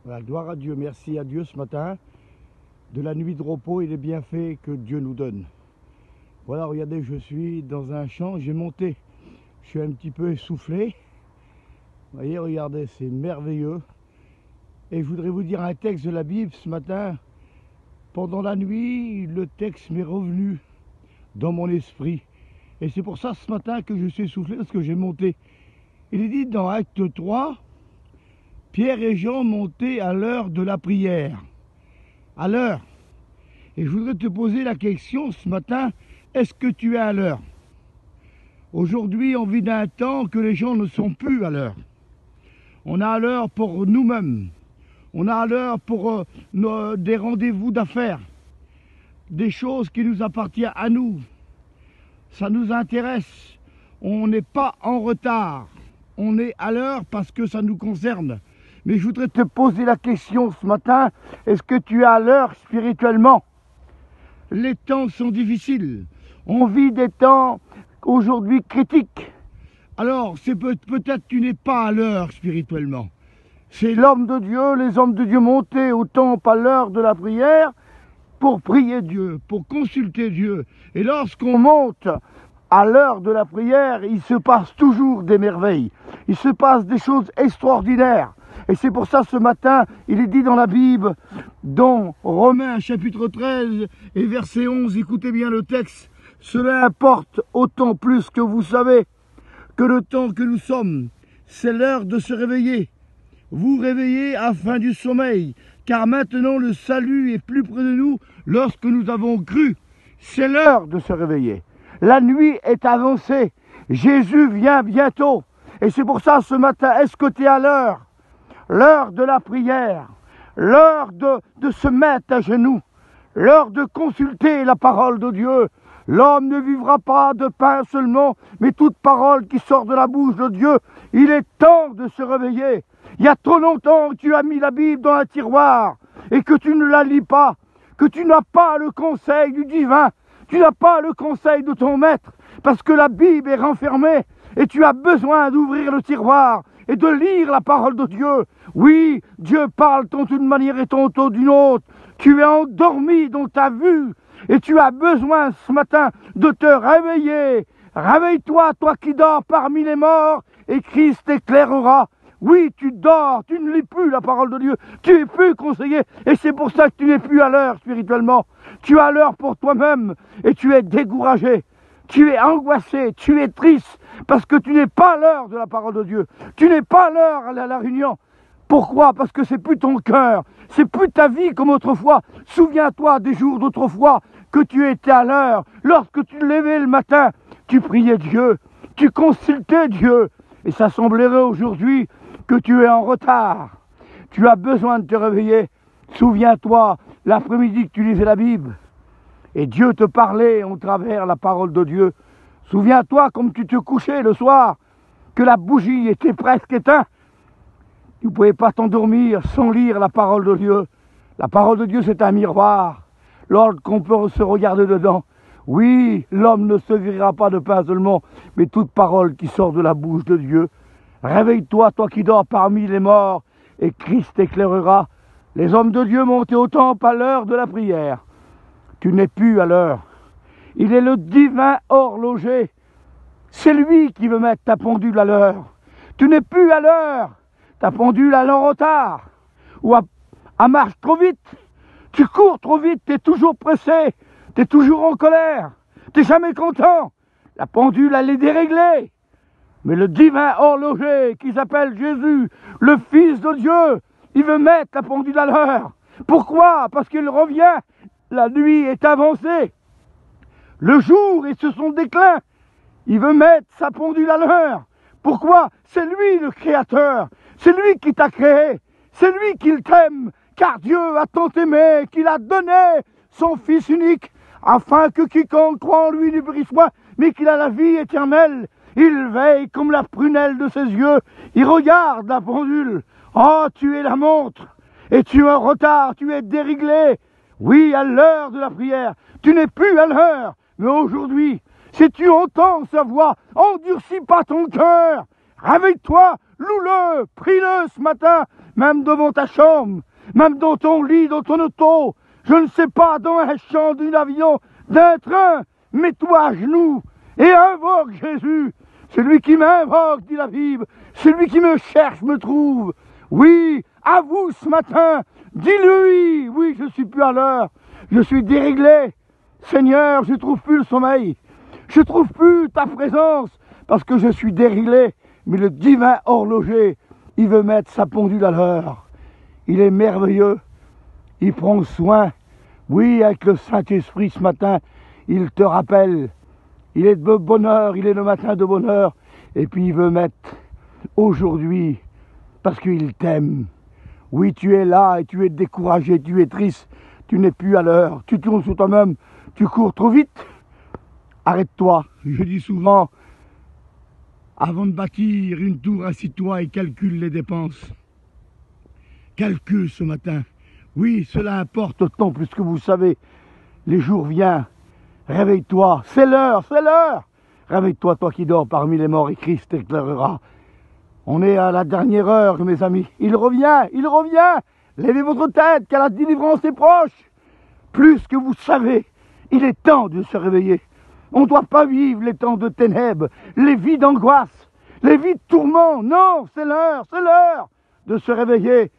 Voilà, gloire à Dieu, merci à Dieu ce matin de la nuit de repos et les bienfaits que Dieu nous donne. Voilà, regardez, je suis dans un champ, j'ai monté, je suis un petit peu essoufflé. Vous voyez, regardez, c'est merveilleux. Et je voudrais vous dire un texte de la Bible ce matin. Pendant la nuit, le texte m'est revenu dans mon esprit. Et c'est pour ça ce matin que je suis essoufflé, parce que j'ai monté. Il est dit dans Acte 3, Pierre et Jean montaient à l'heure de la prière. À l'heure. Et je voudrais te poser la question ce matin, est-ce que tu es à l'heure? Aujourd'hui, on vit d'un temps que les gens ne sont plus à l'heure. On a à l'heure pour nous-mêmes. On a à l'heure pour des rendez-vous d'affaires. Des choses qui nous appartiennent à nous. Ça nous intéresse. On n'est pas en retard. On est à l'heure parce que ça nous concerne. Mais je voudrais te poser la question ce matin, est-ce que tu es à l'heure spirituellement? Les temps sont difficiles. On vit des temps aujourd'hui critiques. Alors, c'est peut-être tu n'es pas à l'heure spirituellement. C'est l'homme de Dieu, les hommes de Dieu montés au temple à l'heure de la prière pour prier Dieu, pour consulter Dieu. Et lorsqu'on monte à l'heure de la prière, il se passe toujours des merveilles. Il se passe des choses extraordinaires. Et c'est pour ça ce matin, il est dit dans la Bible, dans Romains chapitre 13 et verset 11, écoutez bien le texte, « Cela importe autant plus que vous savez que le temps que nous sommes, c'est l'heure de se réveiller. Vous réveillez afin du sommeil, car maintenant le salut est plus près de nous lorsque nous avons cru. C'est l'heure de se réveiller. La nuit est avancée. Jésus vient bientôt. Et c'est pour ça ce matin, est-ce que tu es à l'heure? L'heure de la prière, l'heure de se mettre à genoux, l'heure de consulter la parole de Dieu. L'homme ne vivra pas de pain seulement, mais toute parole qui sort de la bouche de Dieu. Il est temps de se réveiller. Il y a trop longtemps que tu as mis la Bible dans un tiroir et que tu ne la lis pas, que tu n'as pas le conseil du divin, tu n'as pas le conseil de ton maître, parce que la Bible est renfermée et tu as besoin d'ouvrir le tiroir et de lire la parole de Dieu. Oui, Dieu parle tantôt d'une manière et tantôt d'une autre. Tu es endormi dans ta vue et tu as besoin ce matin de te réveiller. Réveille-toi, toi qui dors parmi les morts, et Christ t'éclairera. Oui, tu dors, tu ne lis plus la parole de Dieu, tu es plus conseillé, et c'est pour ça que tu n'es plus à l'heure spirituellement. Tu es à l'heure pour toi-même, et tu es découragé, tu es angoissé, tu es triste, parce que tu n'es pas à l'heure de la parole de Dieu, tu n'es pas à l'heure à la réunion. Pourquoi? Parce que c'est plus ton cœur, c'est plus ta vie comme autrefois. Souviens-toi des jours d'autrefois que tu étais à l'heure, lorsque tu te levais le matin, tu priais Dieu, tu consultais Dieu, et ça semblerait aujourd'hui que tu es en retard. Tu as besoin de te réveiller. Souviens-toi, l'après-midi que tu lisais la Bible, et Dieu te parlait au travers la parole de Dieu. Souviens-toi comme tu te couchais le soir, que la bougie était presque éteinte. Tu ne pouvais pas t'endormir sans lire la parole de Dieu. La parole de Dieu, c'est un miroir. Lorsqu'on peut se regarder dedans, oui, l'homme ne se vivra pas de pain seulement, mais toute parole qui sort de la bouche de Dieu. Réveille-toi, toi qui dors parmi les morts, et Christ t'éclairera. Les hommes de Dieu montaient au temple à l'heure de la prière. Tu n'es plus à l'heure. Il est le divin horloger. C'est lui qui veut mettre ta pendule à l'heure. Tu n'es plus à l'heure. Ta pendule à l'heure en retard. Ou à marche trop vite. Tu cours trop vite, tu es toujours pressé. Tu es toujours en colère. Tu n'es jamais content. La pendule, elle est déréglée. Mais le divin horloger qui s'appelle Jésus, le Fils de Dieu, il veut mettre la pendule à l'heure. Pourquoi? Parce qu'il revient. La nuit est avancée. Le jour est sur son déclin. Il veut mettre sa pendule à l'heure. Pourquoi? C'est lui le Créateur. C'est lui qui t'a créé. C'est lui qui t'aime. Car Dieu a tant aimé qu'il a donné son Fils unique, afin que quiconque croit en lui ne périsse point, mais qu'il a la vie éternelle. Il veille comme la prunelle de ses yeux. Il regarde la pendule. Oh, tu es la montre. Et tu es en retard, tu es déréglé. Oui, à l'heure de la prière. Tu n'es plus à l'heure. Mais aujourd'hui, si tu entends sa voix, endurcis pas ton cœur. Réveille-toi. loue-le, prie-le ce matin, même devant ta chambre, même dans ton lit, dans ton auto, je ne sais pas, dans un champ, d'un avion, d'un train, mets-toi à genoux et invoque Jésus. Celui qui m'invoque, dit la Bible, celui qui me cherche me trouve. Oui, à vous ce matin, dis-lui, oui, je suis plus à l'heure, je suis déréglé. Seigneur, je ne trouve plus le sommeil, je ne trouve plus ta présence, parce que je suis déréglé. Mais le divin horloger, il veut mettre sa pendule à l'heure. Il est merveilleux, il prend soin. Oui, avec le Saint-Esprit ce matin, il te rappelle. Il est de bonheur, il est le matin de bonheur. Et puis il veut mettre aujourd'hui, parce qu'il t'aime. Oui, tu es là et tu es découragé, tu es triste, tu n'es plus à l'heure. Tu tournes sur toi-même, tu cours trop vite. Arrête-toi. Je dis souvent, avant de bâtir une tour, assis-toi et calcule les dépenses. Calcule ce matin. Oui, cela importe autant plus que vous savez. Les jours viennent. Réveille-toi. C'est l'heure, c'est l'heure. Réveille-toi, toi qui dors parmi les morts, et Christ t'éclairera. On est à la dernière heure, mes amis. Il revient, il revient. Levez votre tête, car la délivrance est proche. Plus que vous savez, il est temps de se réveiller. On ne doit pas vivre les temps de ténèbres, les vies d'angoisse, les vies de tourments. Non, c'est l'heure de se réveiller.